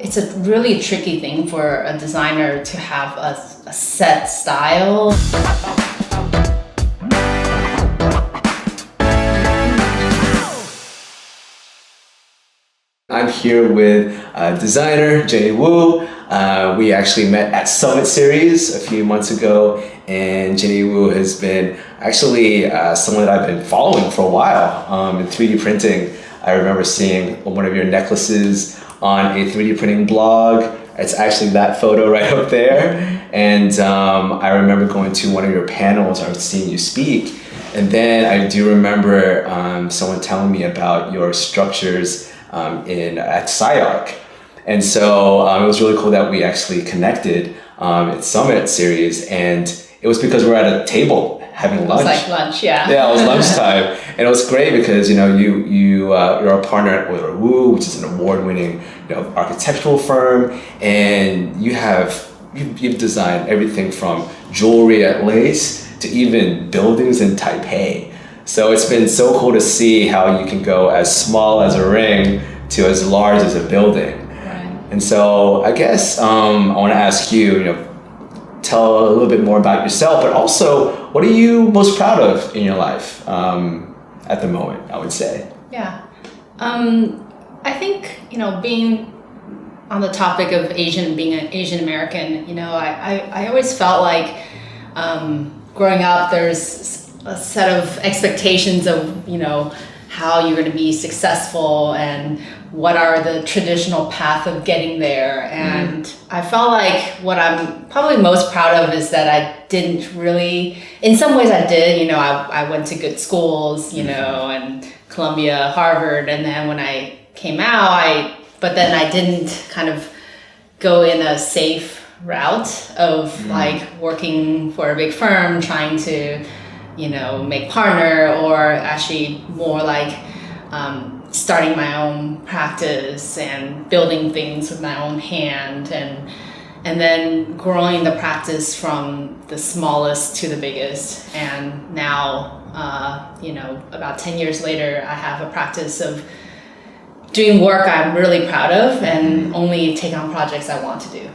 it's a really tricky thing for a designer to have a set style. I'm here with designer Jenny Wu. We actually met at Summit Series a few months ago, and Jenny Wu has been actually someone that I've been following for a while in 3D printing. I remember seeing one of your necklaces on a 3D printing blog. It's actually that photo right up there. And I remember going to one of your panels, I was seeing you speak. And then I do remember someone telling me about your structures at SciArc. And so it was really cool that we actually connected at Summit Series, and it was because we're at a table having lunch. It was like lunch, yeah. Yeah, it was lunchtime, and it was great because you're a partner at Oyler Wu, which is an award-winning architectural firm, and you've designed everything from jewelry at Lace to even buildings in Taipei. So it's been so cool to see how you can go as small as a ring to as large as a building. Right. And so I guess I want to ask you, tell a little bit more about yourself, but also what are you most proud of in your life at the moment, I would say? Yeah. I think, being on the topic of being an Asian American, I always felt like growing up, there's a set of expectations of, how you're going to be successful and what are the traditional path of getting there. And I felt like what I'm probably most proud of is that I didn't really, in some ways I did, I went to good schools, and Columbia, Harvard. And then when I came out, but then I didn't kind of go in a safe route of like working for a big firm, trying to make partner, or actually more like starting my own practice and building things with my own hand, and then growing the practice from the smallest to the biggest. And now, about 10 years later, I have a practice of doing work I'm really proud of and only take on projects I want to do.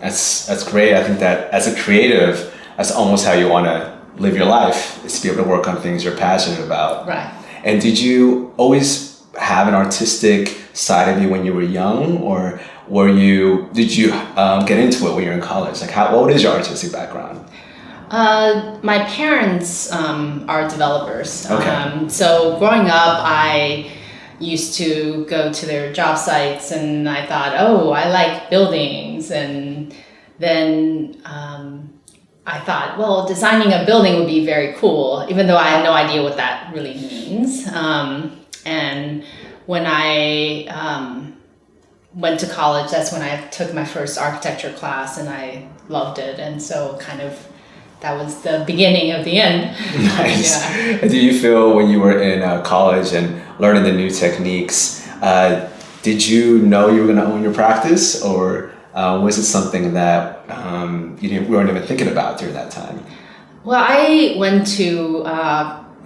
That's great. I think that as a creative, that's almost how you want to live your life, is to be able to work on things you're passionate about. Right. And did you always have an artistic side of you when you were young, or did you get into it when you were in college? Like, what is your artistic background? My parents are developers. Okay. So growing up, I used to go to their job sites, and I thought, I like buildings. And then I thought, well, designing a building would be very cool, even though I had no idea what that really means. And when I went to college, that's when I took my first architecture class, and I loved it. And so that was the beginning of the end. Nice. Yeah. Do you feel when you were in college and learning the new techniques, did you know you were going to own your practice, or was it something that you weren't even thinking about during that time? Well, I went to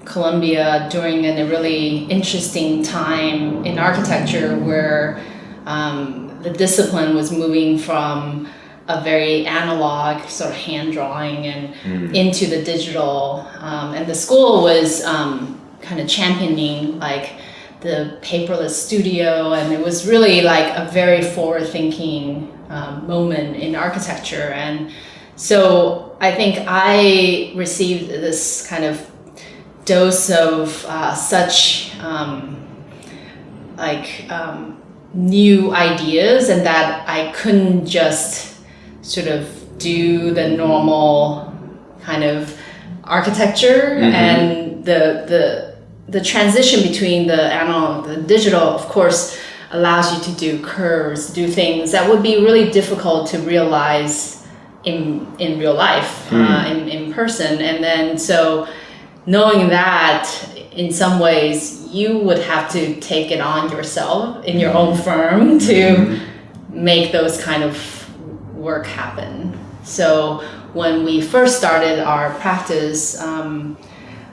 Columbia during a really interesting time in architecture where the discipline was moving from a very analog sort of hand drawing and into the digital. And the school was kind of championing like the paperless studio, and it was really like a very forward-thinking moment in architecture. And so I think I received this kind of dose of such new ideas, and that I couldn't just sort of do the normal kind of architecture. And the transition between the analog and the digital, of course, allows you to do curves, do things that would be really difficult to realize in real life, in person. And then so knowing that in some ways you would have to take it on yourself in your own firm to make those kind of work happen. So when we first started our practice,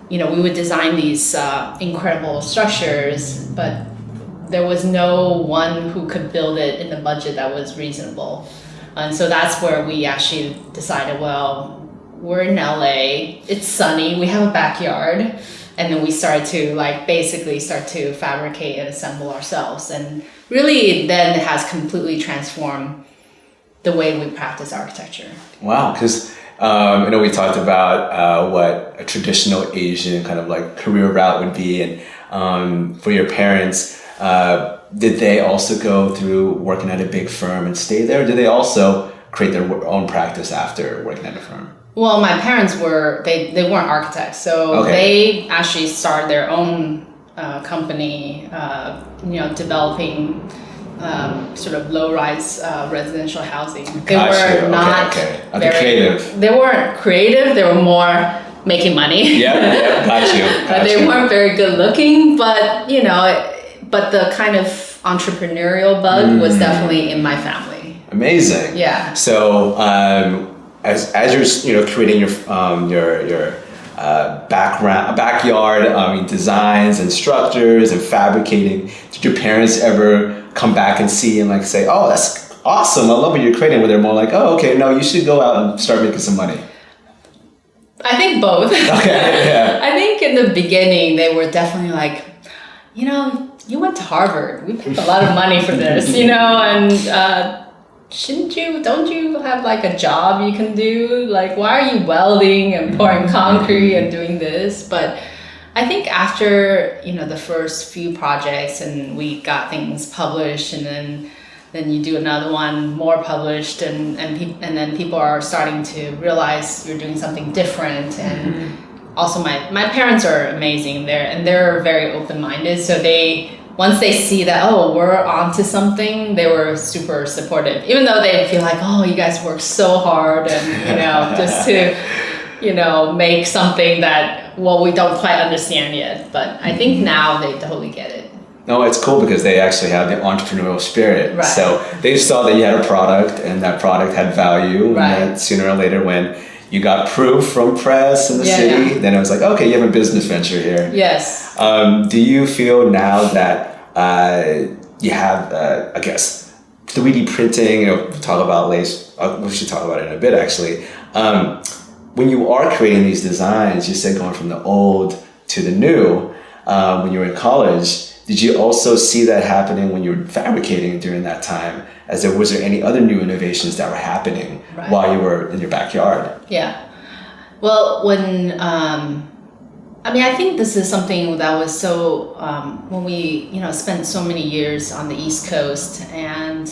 we would design these incredible structures, but there was no one who could build it in a budget that was reasonable. And so that's where we actually decided, well, we're in LA, it's sunny, we have a backyard, and then we started to basically start to fabricate and assemble ourselves. And really then it has completely transformed the way we practice architecture. Wow, because we talked about what a traditional Asian kind of career route would be, and for your parents, did they also go through working at a big firm and stay there? Or did they also create their own practice after working at a firm? Well, my parents they weren't architects, so they actually started their own company, developing sort of low-rise residential housing. They were not very creative. They weren't creative. They were more making money. Yeah, got you. They weren't very good looking, but but the kind of entrepreneurial bug was definitely in my family. Amazing. Yeah. So as you're creating your backyard designs and structures and fabricating, did your parents ever come back and see and say, oh, that's awesome, I love what you're creating? Where they're more oh, okay, no, you should go out and start making some money? I think both. Okay, yeah. I think in the beginning they were definitely you went to Harvard, we paid a lot of money for this, and don't you have a job you can do? Why are you welding and pouring concrete and doing this? But I think after, the first few projects and we got things published, and then you do another one, more published, and then people are starting to realize you're doing something different. And also my parents are amazing. They're very open-minded. So once they see that, oh, we're onto something, they were super supportive. Even though they feel oh, you guys work so hard and, just to, make something that, we don't quite understand yet. But I think now they totally get it. No, it's cool because they actually have the entrepreneurial spirit. Right. So they saw that you had a product and that product had value. Right. And then sooner or later when you got proof from press in the city, then it was okay, you have a business venture here. Yes. Do you feel now that you have, 3D printing, talk about lace, we should talk about it in a bit actually. When you are creating these designs, you said going from the old to the new, when you were in college, did you also see that happening when you were fabricating during that time? Was there any other new innovations that were happening while you were in your backyard? Yeah. Well, when, I think this is something that was so, when we, spent so many years on the East Coast, and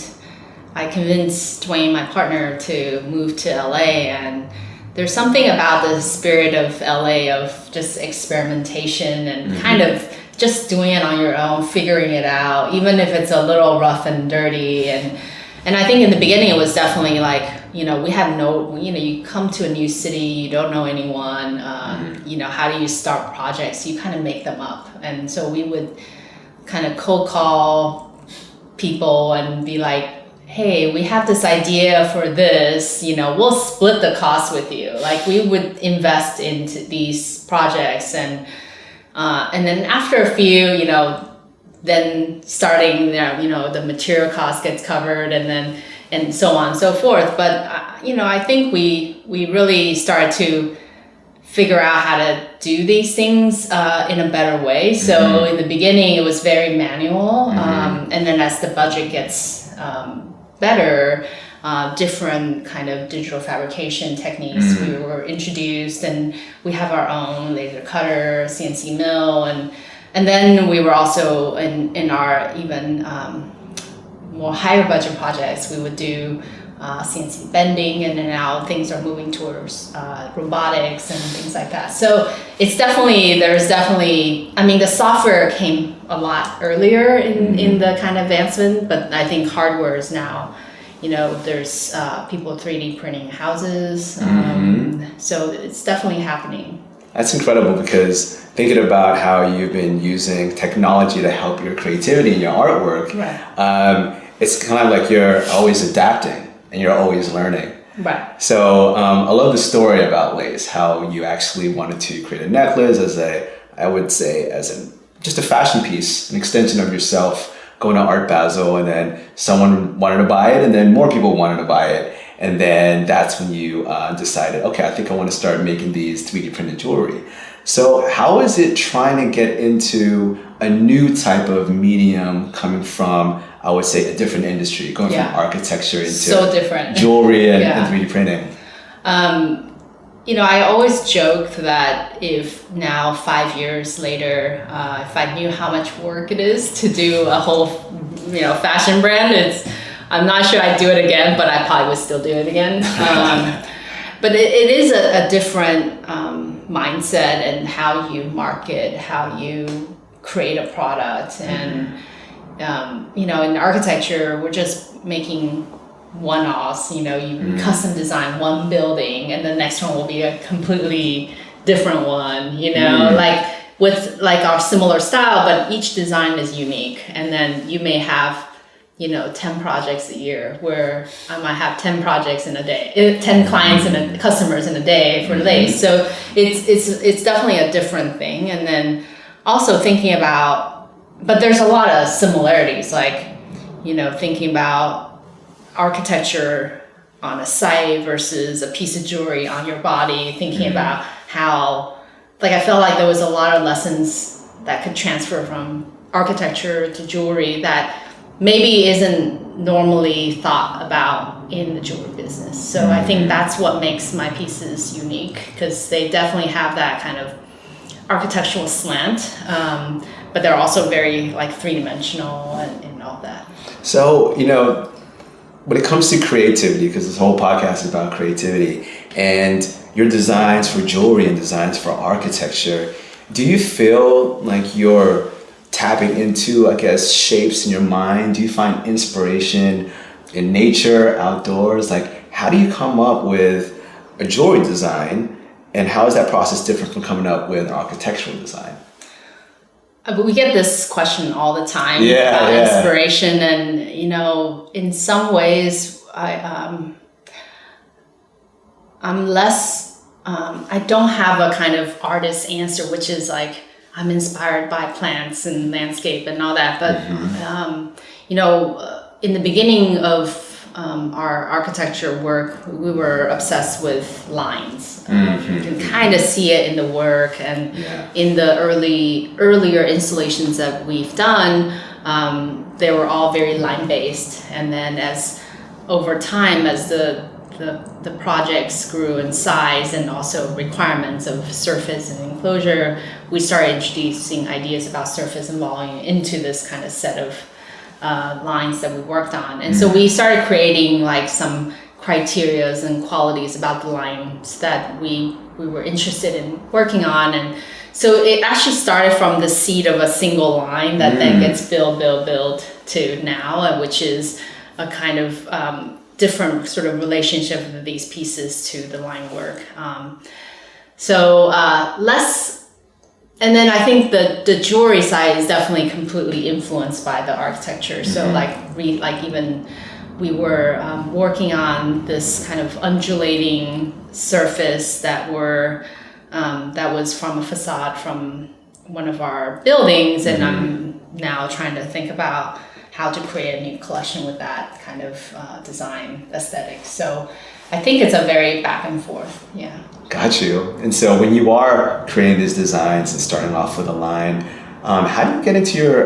I convinced Dwayne, my partner, to move to LA, and there's something about the spirit of LA of just experimentation and kind of just doing it on your own, figuring it out, even if it's a little rough and dirty. And I think in the beginning it was definitely we had you come to a new city, you don't know anyone, how do you start projects? You kind of make them up. And so we would kind of cold call people and be hey, we have this idea for this, we'll split the cost with you. We would invest into these projects, and then after a few, then starting, the material cost gets covered, and so on and so forth. But, I think we really started to figure out how to do these things in a better way. So in the beginning, it was very manual. And then as the budget gets better, different kind of digital fabrication techniques we were introduced, and we have our own laser cutter, CNC mill, and then we were also in our even more higher budget projects, we would do CNC bending, and then now things are moving towards robotics and things like that. So there's definitely, the software came a lot earlier in the kind of advancement, but I think hardware is now, there's people 3D printing houses. So it's definitely happening. That's incredible, because thinking about how you've been using technology to help your creativity and your artwork, it's kind of you're always adapting and you're always learning. Right. So I love the story about lace, how you actually wanted to create a necklace as just a fashion piece, an extension of yourself, going to Art Basel, and then someone wanted to buy it, and then more people wanted to buy it. And then that's when you decided, okay, I think I want to start making these 3D printed jewelry. So how is it trying to get into a new type of medium coming from, I would say, a different industry, going from architecture into so different jewelry and 3D printing? I always joke that if now 5 years later, if I knew how much work it is to do a whole, fashion brand, I'm not sure I'd do it again, but I probably would still do it again. But it is a different mindset and how you market, how you create a product. And, in architecture, we're just making one-offs. You custom design one building and the next one will be a completely different one, like with like our similar style, but each design is unique. And then you may have 10 projects a year, where I might have 10 projects in a day, 10 clients and customers in a day for lace. So it's definitely a different thing. And then also thinking about, but there's a lot of similarities, like, thinking about architecture on a site versus a piece of jewelry on your body, thinking about how, like, I felt like there was a lot of lessons that could transfer from architecture to jewelry that maybe isn't normally thought about in the jewelry business. So I think that's what makes my pieces unique, because they definitely have that kind of architectural slant, but they're also very like three-dimensional and all that. So, when it comes to creativity, because this whole podcast is about creativity, and your designs for jewelry and designs for architecture, do you feel like you're tapping into, I guess, shapes in your mind? Do you find inspiration in nature, outdoors? Like, how do you come up with a jewelry design, and how is that process different from coming up with an architectural design? But we get this question all the time about inspiration, and in some ways, I'm less. I don't have a kind of artist answer, which is like, I'm inspired by plants and landscape and all that. But, in the beginning of our architecture work, we were obsessed with lines. You can kind of see it in the work, and in the earlier installations that we've done, they were all very line-based. And then over time, as the projects grew in size and also requirements of surface and enclosure, we started introducing ideas about surface and volume into this kind of set of lines that we worked on. And so we started creating like some criterias and qualities about the lines that we were interested in working on. And so it actually started from the seed of a single line that then gets built to now, which is a kind of different sort of relationship of these pieces to the line work. And then I think the jewelry side is definitely completely influenced by the architecture. So even we were working on this kind of undulating surface that was from a facade from one of our buildings, and I'm now trying to think about how to create a new collection with that kind of design aesthetic. So I think it's a very back and forth. Yeah. Got you. And so when you are creating these designs and starting off with a line, how do you get into your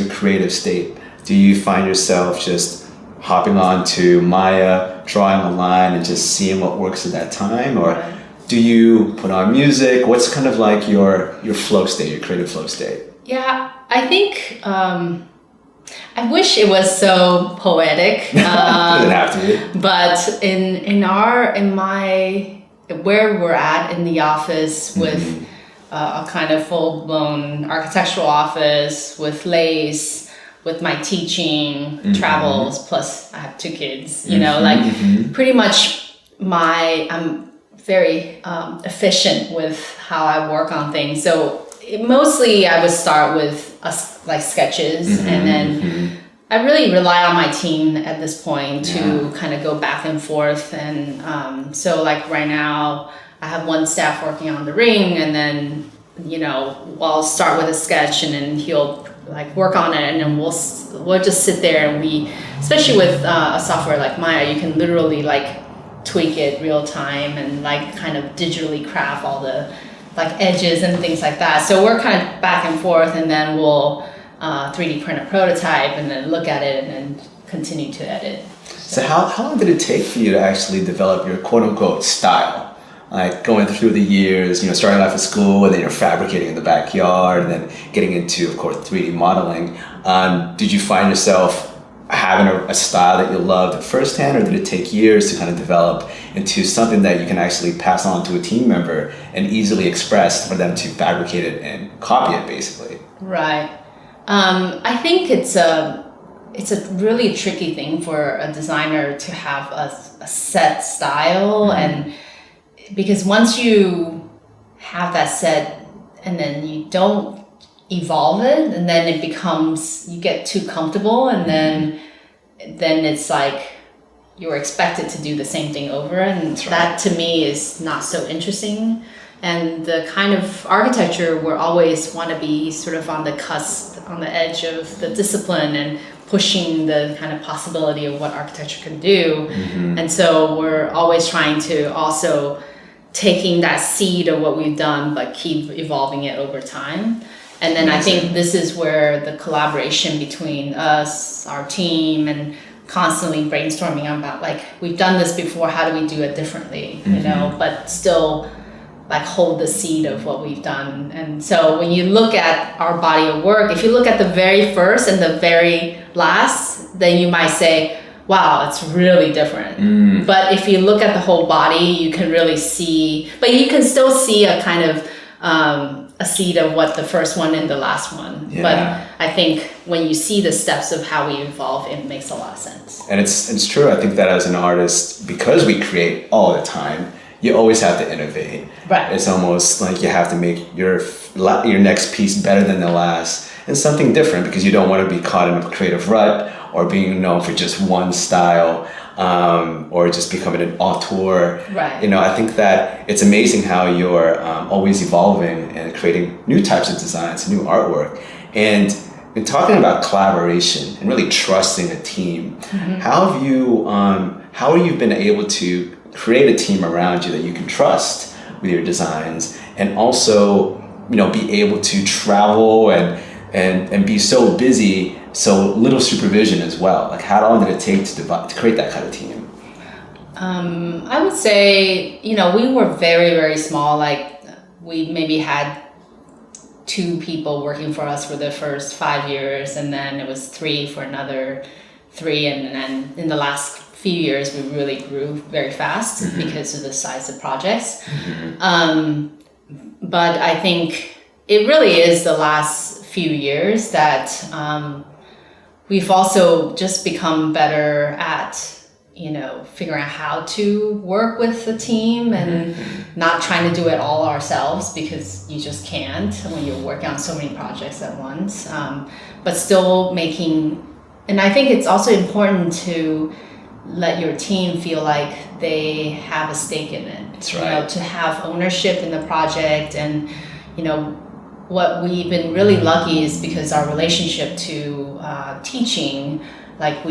creative state? Do you find yourself just hopping on to Maya, drawing a line and just seeing what works at that time? Or do you put on music? What's kind of like your flow state, your creative flow state? Yeah, I think I wish it was so poetic. Doesn't have to be. But where we're at in the office with a kind of full-blown architectural office with lace, with my teaching, travels, plus I have 2 kids, pretty much I'm very efficient with how I work on things. So mostly I would start with sketches, and then I really rely on my team at this point to kind of go back and forth. And so like right now I have one staff working on the ring, and then I'll start with a sketch, and then he'll like work on it, and then we'll just sit there and especially with a software like Maya, you can literally like tweak it real time and like kind of digitally craft all the like edges and things like that. So we're kind of back and forth, and then we'll 3D print a prototype and then look at it and then continue to edit. So how long did it take for you to actually develop your quote unquote style? Like going through the years, starting off at school, and then you're fabricating in the backyard, and then getting into, of course, 3D modeling. Did you find yourself having a style that you loved firsthand, or did it take years to kind of develop into something that you can actually pass on to a team member and easily express for them to fabricate it and copy it, basically? Right. I think it's a really tricky thing for a designer to have a set style, and because once you have that set and then you don't evolve it, and then it becomes, you get too comfortable, and then it's like you're expected to do the same thing over, and that to me is not so interesting. And the kind of architecture we always want to be sort of on the cusp, on the edge of the discipline, and pushing the kind of possibility of what architecture can do. And so we're always trying to also taking that seed of what we've done, but keep evolving it over time. And then I think this is where the collaboration between us, our team, and constantly brainstorming about like, we've done this before, how do we do it differently, but still like hold the seed of what we've done. And so when you look at our body of work, if you look at the very first and the very last, then you might say, wow, it's really different. But if you look at the whole body, you can really see, but you can still see a kind of a seed of what the first one and the last one. But I think when you see the steps of how we evolve, it makes a lot of sense. And it's true. I think that as an artist, because we create all the time, you always have to innovate. Right. It's almost like you have to make your next piece better than the last, and something different, because you don't want to be caught in a creative rut or being known for just one style, or just becoming an auteur. Right. I think that it's amazing how you're always evolving and creating new types of designs, new artwork. And in talking about collaboration and really trusting a team, how have you been able to create a team around you that you can trust with your designs, and also be able to travel and be so busy, so little supervision as well? Like, how long did it take to create that kind of team? I would say, we were very, very small. Like, we maybe had 2 people working for us for the first 5 years, and then it was 3 for another 3, and then in the last few years we really grew very fast because of the size of projects. But I think it really is the last few years that we've also just become better at figuring out how to work with the team, and not trying to do it all ourselves, because you just can't when you're working on so many projects at once, but still making. And I think it's also important to let your team feel like they have a stake in it. That's right. To have ownership in the project. And what we've been really lucky is because our relationship to teaching, like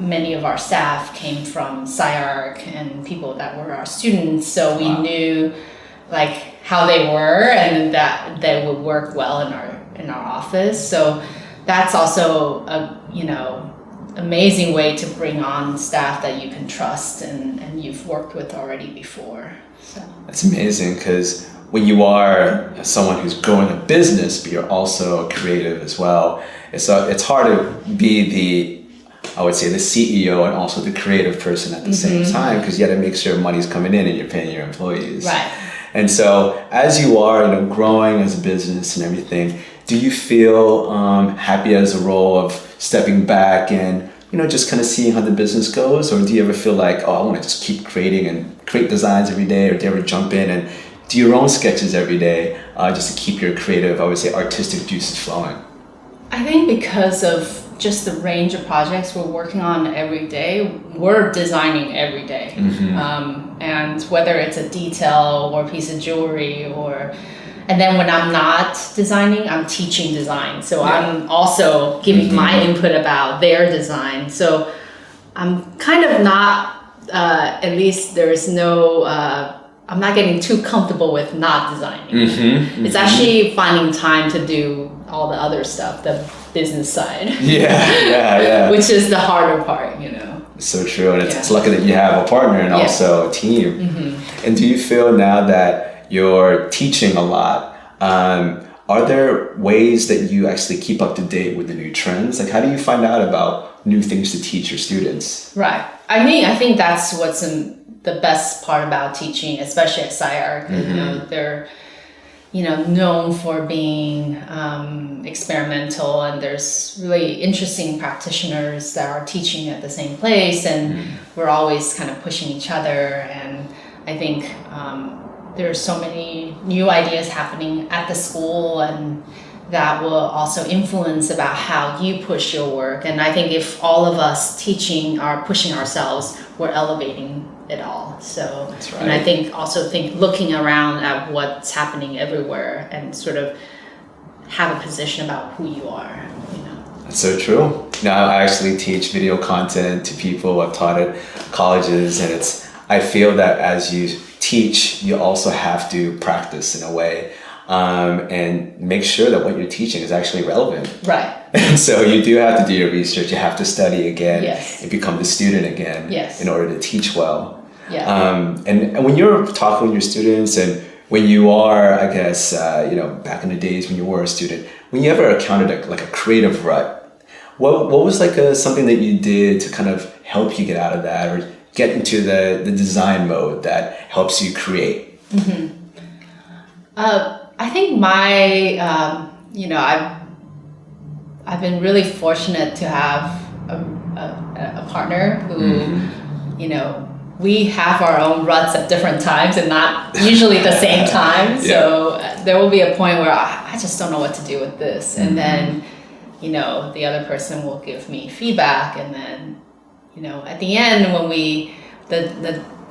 many of our staff came from SciArc and people that were our students, so we knew like how they were, and that they would work well in our office. So that's also a amazing way to bring on staff that you can trust and you've worked with already before. So that's amazing, because when you are someone who's growing a business, but you're also a creative as well, it's hard to be the CEO and also the creative person at the same time, because you got to make sure money's coming in and you're paying your employees. Right. And so as you are, growing as a business and everything, do you feel happy as a role of stepping back and just kind of seeing how the business goes? Or do you ever feel like, I want to just keep creating and create designs every day? Or do you ever jump in and do your own sketches every day, just to keep your creative, artistic juices flowing? I think because of just the range of projects we're working on every day, we're designing every day. And whether it's a detail or a piece of jewelry, And then when I'm not designing, I'm teaching design. So I'm also giving my input about their design. So I'm kind of not, at least there's no, I'm not getting too comfortable with not designing. It's actually finding time to do all the other stuff, the business side. Yeah. Which is the harder part, you know. So true. And it's lucky that you have a partner and also a team. And do you feel now that you're teaching a lot, are there ways that you actually keep up to date with the new trends? Like, how do you find out about new things to teach your students? Right. I think that's what's the best part about teaching, especially at SciArc. You know, they're known for being experimental, and there's really interesting practitioners that are teaching at the same place, and we're always kind of pushing each other. And I think there's so many new ideas happening at the school, and that will also influence about how you push your work. And I think if all of us teaching are pushing ourselves, we're elevating it all. So, that's right. And I think looking around at what's happening everywhere and sort of have a position about who you are, you know. That's so true. Now I actually teach video content to people. I've taught at colleges, and I feel that as you teach, you also have to practice in a way, and make sure that what you're teaching is actually relevant. Right. And so you do have to do your research. You have to study again and become the student again in order to teach well. And when you're talking with your students, and when you are, I guess, back in the days when you were a student, when you ever encountered a creative rut, what was something that you did to kind of help you get out of that, or get into the design mode that helps you create? I think I've been really fortunate to have a partner who, we have our own ruts at different times and not usually the same time. So there will be a point where I just don't know what to do with this. And then, the other person will give me feedback. And then, at the end, when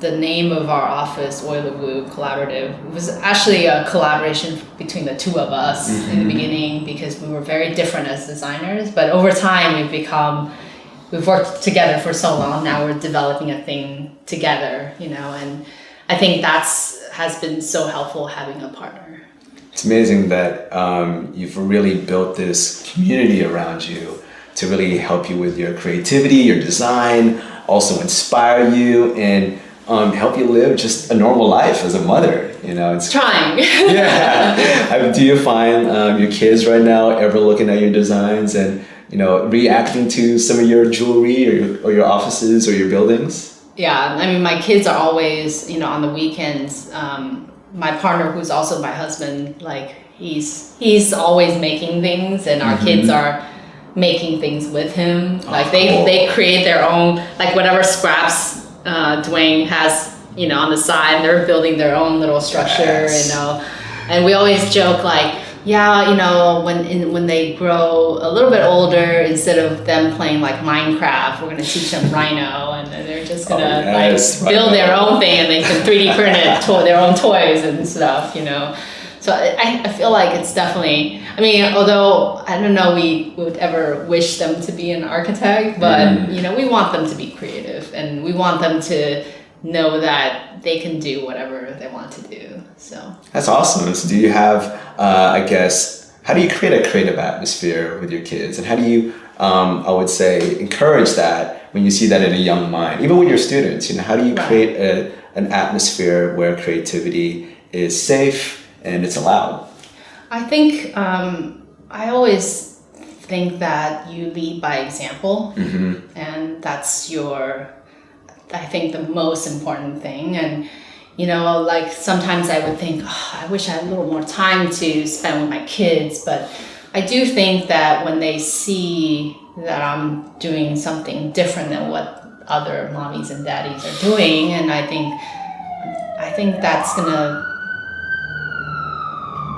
the name of our office, Oyler Wu Collaborative, was actually a collaboration between the two of us in the beginning, because we were very different as designers. But over time, we've worked together for so long. Now we're developing a thing together, and I think has been so helpful having a partner. It's amazing that you've really built this community around you to really help you with your creativity, your design, also inspire you, and help you live just a normal life as a mother. It's trying. Do you find your kids right now ever looking at your designs and reacting to some of your jewelry or your offices or your buildings? Yeah, I mean, my kids are always, on the weekends. My partner, who's also my husband, he's always making things, and our kids are making things with him. They create their own, whatever scraps Dwayne has, on the side, they're building their own little structure, and we always joke when they grow a little bit older, instead of them playing Minecraft, we're gonna teach them Rhino, and they're just gonna build their own thing, and they can 3D print their own toys and stuff, So I feel like it's definitely, although I don't know we would ever wish them to be an architect, but we want them to be creative, and we want them to know that they can do whatever they want to do. So that's awesome. So do you have, how do you create a creative atmosphere with your kids, and how do you, I would say, encourage that when you see that in a young mind, even with your students? How do you create an atmosphere where creativity is safe and it's allowed? I think I always think that you lead by example, and that's I think the most important thing. And sometimes I would think, I wish I had a little more time to spend with my kids, but I do think that when they see that I'm doing something different than what other mommies and daddies are doing, and I think that's gonna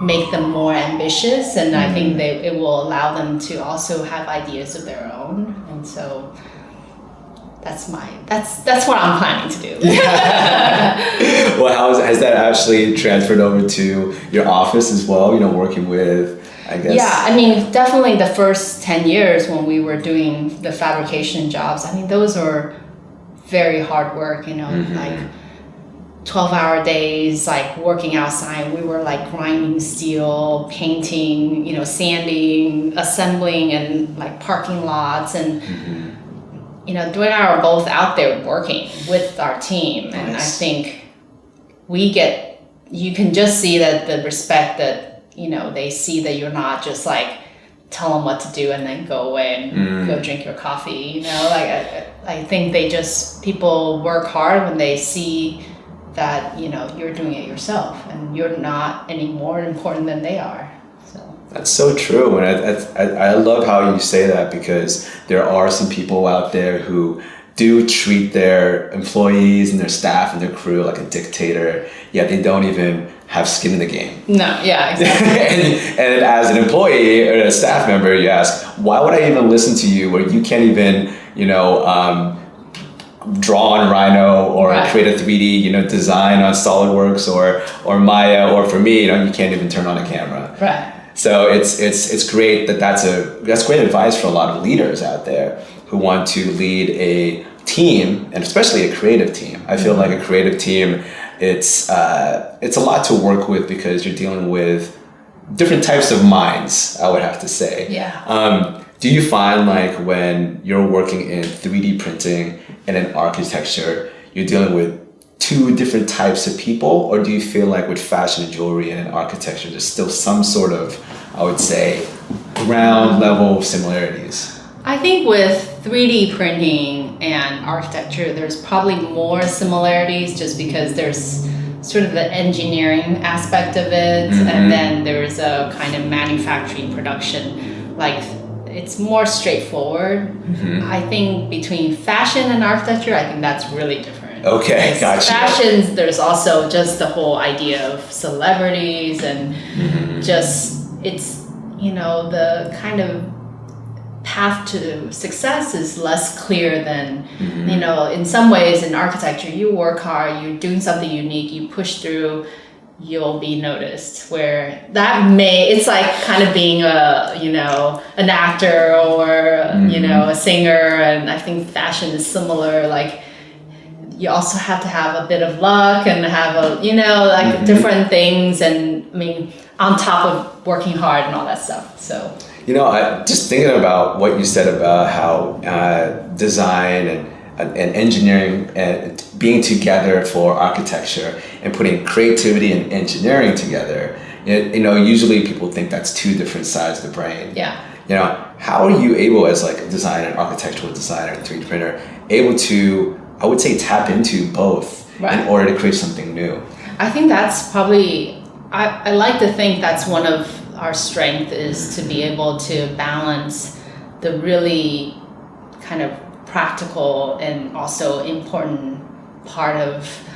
make them more ambitious, and I think it will allow them to also have ideas of their own. And so that's what I'm planning to do. Well, has that actually transferred over to your office as well? You know, working with, I guess. Yeah, I mean, definitely the first 10 years when we were doing the fabrication jobs, I mean, those were very hard work, you know, like 12-hour days, like working outside. We were like grinding steel, painting, you know, sanding, assembling, and like parking lots. And, you know, Dwayne and I are both out there working with our team. And I think you can just see that the respect that, you know, they see that you're not just like, tell them what to do and then go away and go drink your coffee, you know, like I think people work hard when they see that, you know, you're doing it yourself and you're not any more important than they are. So that's so true. And I love how you say that, because there are some people out there who do treat their employees and their staff and their crew like a dictator, yet they don't even have skin in the game. No, yeah, exactly. and as an employee or a staff member, you ask, why would I even listen to you where you can't even, you know, draw on Rhino or create a 3D, you know, design on SolidWorks or Maya, or for me, you know, you can't even turn on a camera. Right. So it's great that's great advice for a lot of leaders out there who want to lead a team, and especially a creative team. I feel like a creative team, it's a lot to work with because you're dealing with different types of minds, I would have to say. Yeah. Do you find like when you're working in 3D printing and in architecture, you're dealing with two different types of people, or do you feel like with fashion and jewelry and in architecture, there's still some sort of, I would say, ground level similarities? I think with 3D printing and architecture, there's probably more similarities just because there's sort of the engineering aspect of it, and then there's a kind of manufacturing production. Like, it's more straightforward. I think between fashion and architecture, I think that's really different. Okay, gotcha. Fashions, there's also just the whole idea of celebrities and just, it's, you know, the kind of path to success is less clear than, you know, in some ways in architecture, you work hard, you're doing something unique, you push through, you'll be noticed. Where it's like kind of being an actor or, you know, a singer. And I think fashion is similar. Like, you also have to have a bit of luck and have different things. And I mean, on top of working hard and all that stuff. So, you know, I just thinking about what you said about how design and engineering and being together for architecture and putting creativity and engineering together, you know, usually people think that's two different sides of the brain. Yeah. You know, how are you able, as like a designer, an architectural designer, 3D printer, able to, I would say, tap into both in order to create something new? I think that's probably, I like to think that's one of our strength, is to be able to balance the really kind of practical and also important part of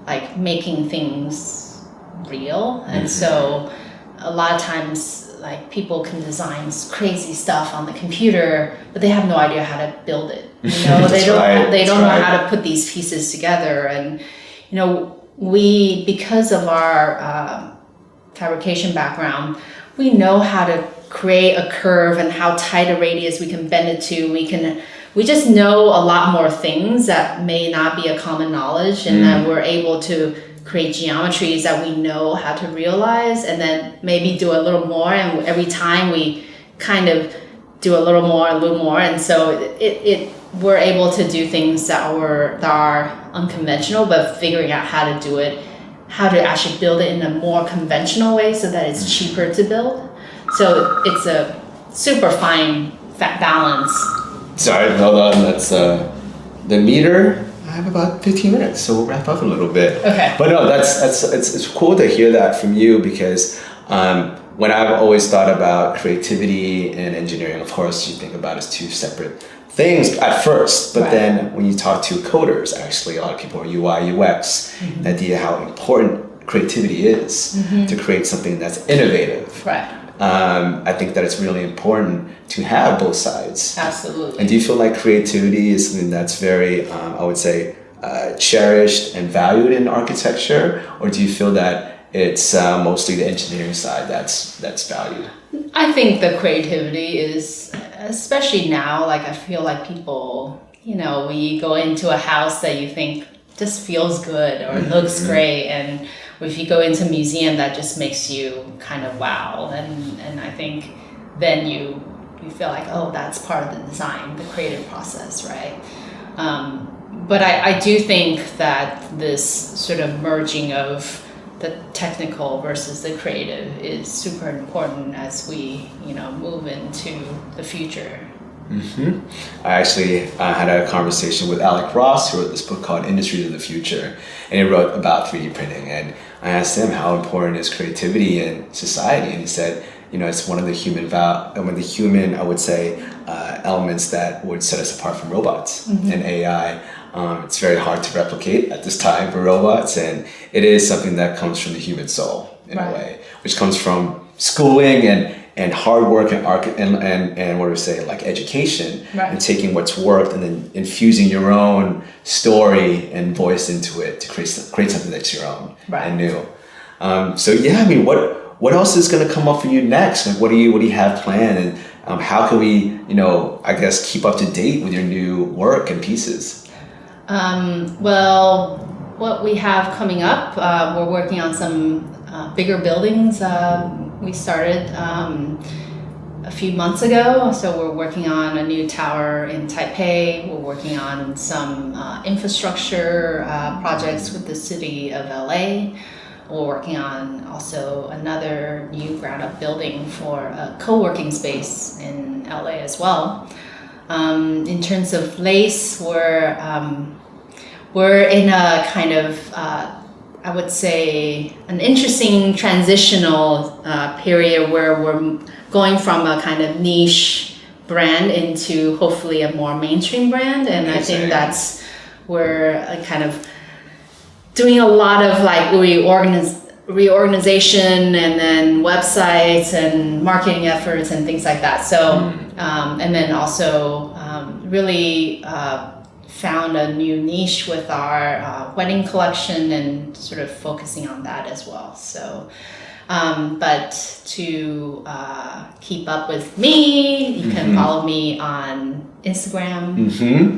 like making things real. And so a lot of times, like, people can design crazy stuff on the computer, but they have no idea how to build it. You know, they don't know how to put these pieces together. And, you know, because of our fabrication background, we know how to create a curve and how tight a radius we can bend it to. We just know a lot more things that may not be a common knowledge, and that we're able to create geometries that we know how to realize, and then maybe do a little more. And every time we kind of do a little more. And so we're able to do things that are unconventional, but figuring out how to do it, how to actually build it in a more conventional way so that it's cheaper to build. So it's a super fine balance. Sorry, hold on. That's the meter. I have about 15 minutes, so we'll wrap up a little bit. Okay. But no, it's cool to hear that from you, because when I've always thought about creativity and engineering, of course, you think about it as two separate things at first, but then when you talk to coders, actually, a lot of people are UI, UX, the idea how important creativity is to create something that's innovative. Right. I think that it's really important to have both sides. Absolutely. And do you feel like creativity is something that's very, I would say, cherished and valued in architecture, or do you feel that it's mostly the engineering side that's valued? I think the creativity is, especially now, like I feel like people, we go into a house that you think just feels good or looks great, and if you go into a museum that just makes you kind of wow, and I think then you feel like, oh, that's part of the design, the creative process, right? But I do think that this sort of merging of the technical versus the creative is super important as we, move into the future. Mm-hmm. I actually had a conversation with Alec Ross, who wrote this book called Industries of the Future, and he wrote about 3D printing. And I asked him how important is creativity in society, and he said, it's one of the human, I would say, elements that would set us apart from robots and AI. It's very hard to replicate at this time for robots, and it is something that comes from the human soul in a way, which comes from schooling and hard work and what do we say, like education, and taking what's worked and then infusing your own story and voice into it to create something that's your own and new. So yeah, I mean, what else is going to come up for you next? Like, what do you have planned, and how can we, I guess, keep up to date with your new work and pieces? Well, what we have coming up, we're working on some bigger buildings. We started a few months ago, so we're working on a new tower in Taipei. We're working on some infrastructure projects with the city of LA. We're working on also another new ground-up building for a co-working space in LA as well. In terms of Lace, we're in a kind of, I would say, an interesting transitional period where we're going from a kind of niche brand into hopefully a more mainstream brand. And I think that's where kind of doing a lot of like reorganization and then websites and marketing efforts and things like that. So, and then also really found a new niche with our wedding collection and sort of focusing on that as well. So, but to keep up with me, you can follow me on Instagram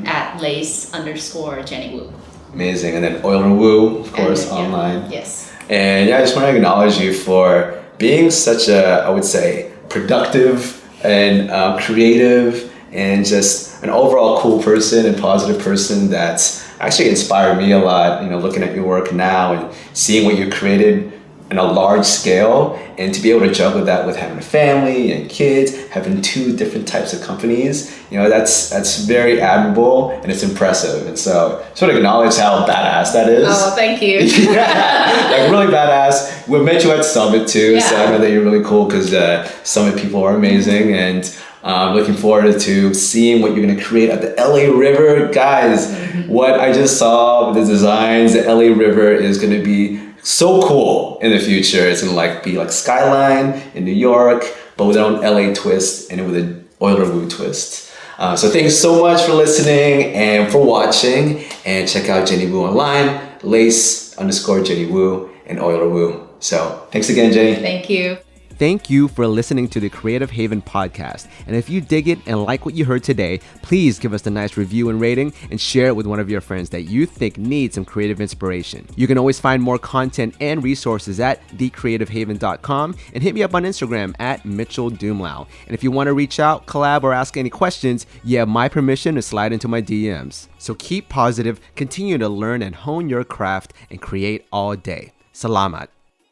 at @lace_Jenny Wu. Amazing. And then Oyler Wu, of course, online. Yes. And yeah, I just want to acknowledge you for being such a, I would say, productive and creative and just an overall cool person and positive person that's actually inspired me a lot, looking at your work now and seeing what you created on a large scale, and to be able to juggle that with having a family and kids, having 2 different types of companies, that's very admirable and it's impressive. And so sort of acknowledge how badass that is. Oh, thank you. Like really badass. We met you at Summit too, so I know that you're really cool because Summit people are amazing, and looking forward to seeing what you're going to create at the LA River. Guys, what I just saw with the designs, the LA River is going to be so cool in the future. It's gonna be like Skyline in New York, but with their own LA twist and with an Oyler Wu twist. So thanks so much for listening and for watching, and check out Jenny Wu online, Lace_Jenny Wu and Oyler Wu. So thanks again, Jenny. Thank you. Thank you for listening to the Creative Haven podcast. And if you dig it and like what you heard today, please give us a nice review and rating and share it with one of your friends that you think needs some creative inspiration. You can always find more content and resources at thecreativehaven.com, and hit me up on Instagram at Mitchel Dumlao. And if you want to reach out, collab, or ask any questions, you have my permission to slide into my DMs. So keep positive, continue to learn and hone your craft, and create all day. Salamat.